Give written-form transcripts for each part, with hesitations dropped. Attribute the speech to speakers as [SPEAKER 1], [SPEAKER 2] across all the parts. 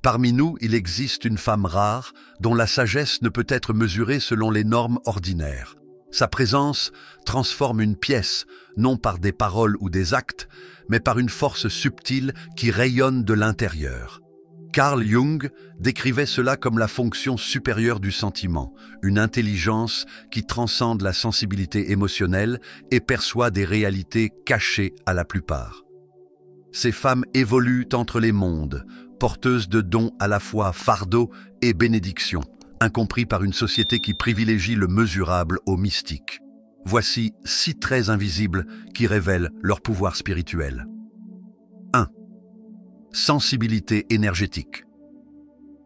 [SPEAKER 1] Parmi nous, il existe une femme rare dont la sagesse ne peut être mesurée selon les normes ordinaires. Sa présence transforme une pièce, non par des paroles ou des actes, mais par une force subtile qui rayonne de l'intérieur. Carl Jung décrivait cela comme la fonction supérieure du sentiment, une intelligence qui transcende la sensibilité émotionnelle et perçoit des réalités cachées à la plupart. Ces femmes évoluent entre les mondes, porteuses de dons à la fois fardeau et bénédiction, incompris par une société qui privilégie le mesurable au mystique. Voici 6 traits invisibles qui révèlent leur pouvoir spirituel. 1. Sensibilité énergétique.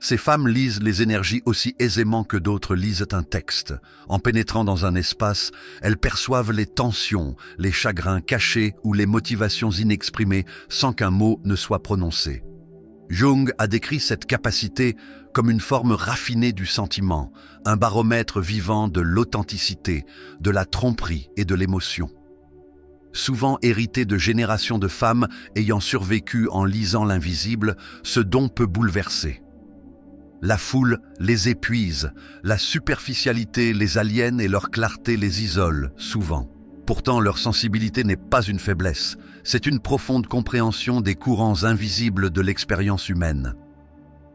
[SPEAKER 1] Ces femmes lisent les énergies aussi aisément que d'autres lisent un texte. En pénétrant dans un espace, elles perçoivent les tensions, les chagrins cachés ou les motivations inexprimées sans qu'un mot ne soit prononcé. Jung a décrit cette capacité comme une forme raffinée du sentiment, un baromètre vivant de l'authenticité, de la tromperie et de l'émotion. Souvent hérité de générations de femmes ayant survécu en lisant l'invisible, ce don peut bouleverser. La foule les épuise, la superficialité les aliène et leur clarté les isole, souvent. Pourtant, leur sensibilité n'est pas une faiblesse, c'est une profonde compréhension des courants invisibles de l'expérience humaine.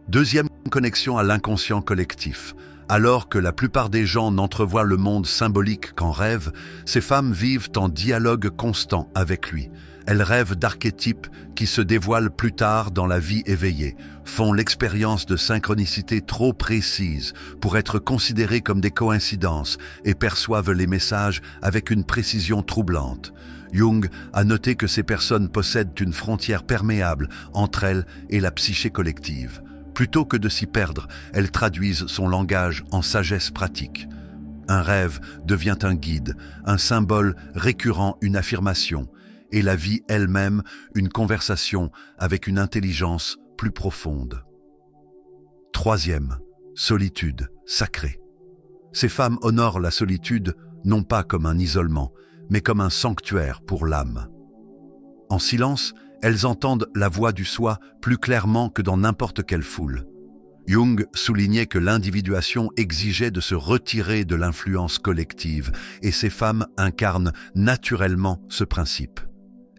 [SPEAKER 1] Deuxième connexion à l'inconscient collectif. Alors que la plupart des gens n'entrevoient le monde symbolique qu'en rêve, ces femmes vivent en dialogue constant avec lui. Elles rêvent d'archétypes qui se dévoilent plus tard dans la vie éveillée, font l'expérience de synchronicité trop précise pour être considérées comme des coïncidences et perçoivent les messages avec une précision troublante. Jung a noté que ces personnes possèdent une frontière perméable entre elles et la psyché collective. Plutôt que de s'y perdre, elles traduisent son langage en sagesse pratique. Un rêve devient un guide, un symbole récurrent, une affirmation, et la vie elle-même une conversation avec une intelligence plus profonde. Troisième, solitude sacrée. Ces femmes honorent la solitude non pas comme un isolement, mais comme un sanctuaire pour l'âme. En silence, elles entendent la voix du soi plus clairement que dans n'importe quelle foule. Jung soulignait que l'individuation exigeait de se retirer de l'influence collective, et ces femmes incarnent naturellement ce principe.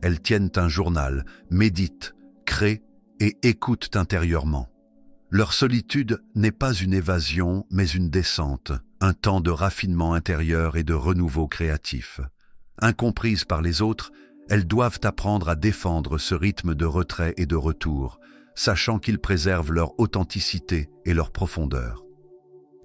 [SPEAKER 1] Elles tiennent un journal, méditent, créent et écoutent intérieurement. Leur solitude n'est pas une évasion, mais une descente, un temps de raffinement intérieur et de renouveau créatif. Incomprises par les autres, elles doivent apprendre à défendre ce rythme de retrait et de retour, sachant qu'ils préservent leur authenticité et leur profondeur.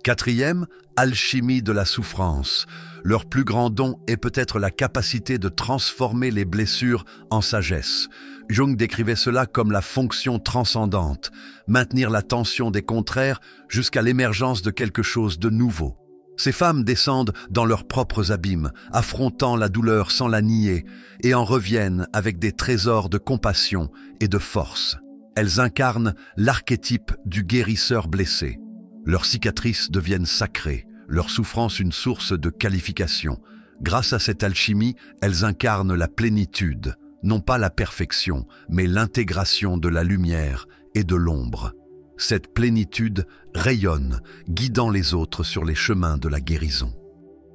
[SPEAKER 1] Quatrième, alchimie de la souffrance. Leur plus grand don est peut-être la capacité de transformer les blessures en sagesse. Jung décrivait cela comme la fonction transcendante, maintenir la tension des contraires jusqu'à l'émergence de quelque chose de nouveau. Ces femmes descendent dans leurs propres abîmes, affrontant la douleur sans la nier, et en reviennent avec des trésors de compassion et de force. Elles incarnent l'archétype du guérisseur blessé. Leurs cicatrices deviennent sacrées, leurs souffrances une source de qualification. Grâce à cette alchimie, elles incarnent la plénitude, non pas la perfection, mais l'intégration de la lumière et de l'ombre. Cette plénitude rayonne, guidant les autres sur les chemins de la guérison.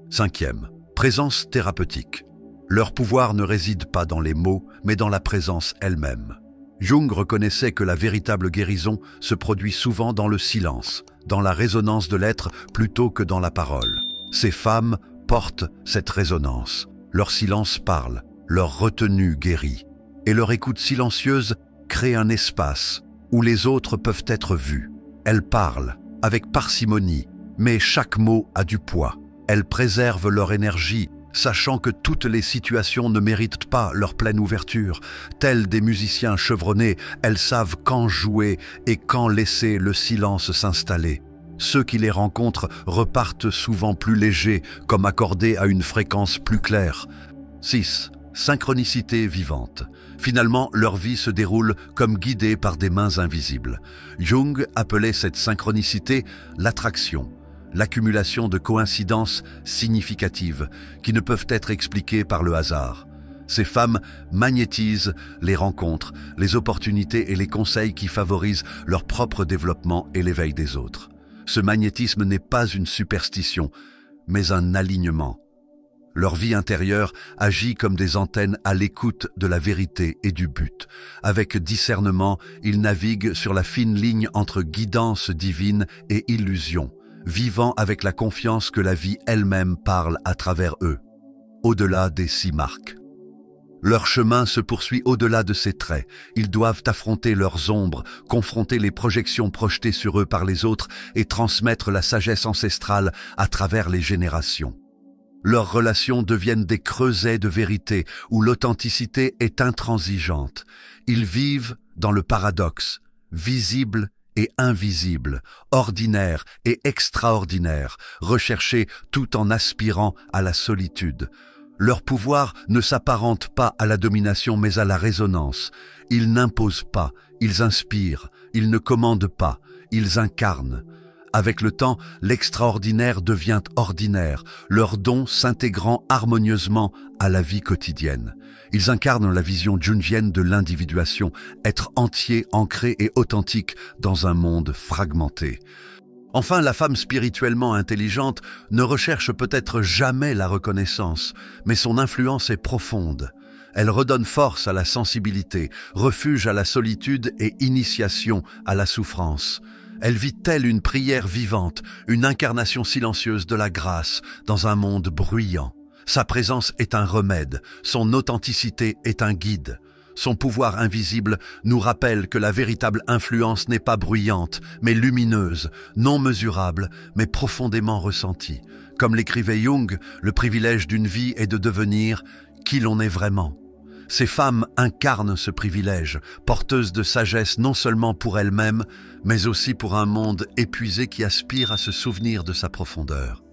[SPEAKER 1] Cinquième, présence thérapeutique. Leur pouvoir ne réside pas dans les mots, mais dans la présence elle-même. Jung reconnaissait que la véritable guérison se produit souvent dans le silence, dans la résonance de l'être plutôt que dans la parole. Ces femmes portent cette résonance. Leur silence parle, leur retenue guérit, et leur écoute silencieuse crée un espace où les autres peuvent être vus. Elles parlent avec parcimonie, mais chaque mot a du poids. Elles préservent leur énergie, sachant que toutes les situations ne méritent pas leur pleine ouverture. Telles des musiciens chevronnés, elles savent quand jouer et quand laisser le silence s'installer. Ceux qui les rencontrent repartent souvent plus légers, comme accordés à une fréquence plus claire. 6. Synchronicité vivante. Finalement, leur vie se déroule comme guidée par des mains invisibles. Jung appelait cette synchronicité l'attraction, l'accumulation de coïncidences significatives qui ne peuvent être expliquées par le hasard. Ces femmes magnétisent les rencontres, les opportunités et les conseils qui favorisent leur propre développement et l'éveil des autres. Ce magnétisme n'est pas une superstition, mais un alignement. Leur vie intérieure agit comme des antennes à l'écoute de la vérité et du but. Avec discernement, ils naviguent sur la fine ligne entre guidance divine et illusion, vivant avec la confiance que la vie elle-même parle à travers eux, au-delà des 6 marques. Leur chemin se poursuit au-delà de ces traits. Ils doivent affronter leurs ombres, confronter les projections projetées sur eux par les autres et transmettre la sagesse ancestrale à travers les générations. Leurs relations deviennent des creusets de vérité où l'authenticité est intransigeante. Ils vivent dans le paradoxe, visible et invisible, ordinaire et extraordinaire, recherchés tout en aspirant à la solitude. Leur pouvoir ne s'apparente pas à la domination mais à la résonance. Ils n'imposent pas, ils inspirent, ils ne commandent pas, ils incarnent. Avec le temps, l'extraordinaire devient ordinaire, leurs dons s'intégrant harmonieusement à la vie quotidienne. Ils incarnent la vision jungienne de l'individuation, être entier, ancré et authentique dans un monde fragmenté. Enfin, la femme spirituellement intelligente ne recherche peut-être jamais la reconnaissance, mais son influence est profonde. Elle redonne force à la sensibilité, refuge à la solitude et initiation à la souffrance. Elle vit telle une prière vivante, une incarnation silencieuse de la grâce dans un monde bruyant. Sa présence est un remède, son authenticité est un guide. Son pouvoir invisible nous rappelle que la véritable influence n'est pas bruyante, mais lumineuse, non mesurable, mais profondément ressentie. Comme l'écrivait Jung, le privilège d'une vie est de devenir qui l'on est vraiment. Ces femmes incarnent ce privilège, porteuses de sagesse non seulement pour elles-mêmes, mais aussi pour un monde épuisé qui aspire à se souvenir de sa profondeur.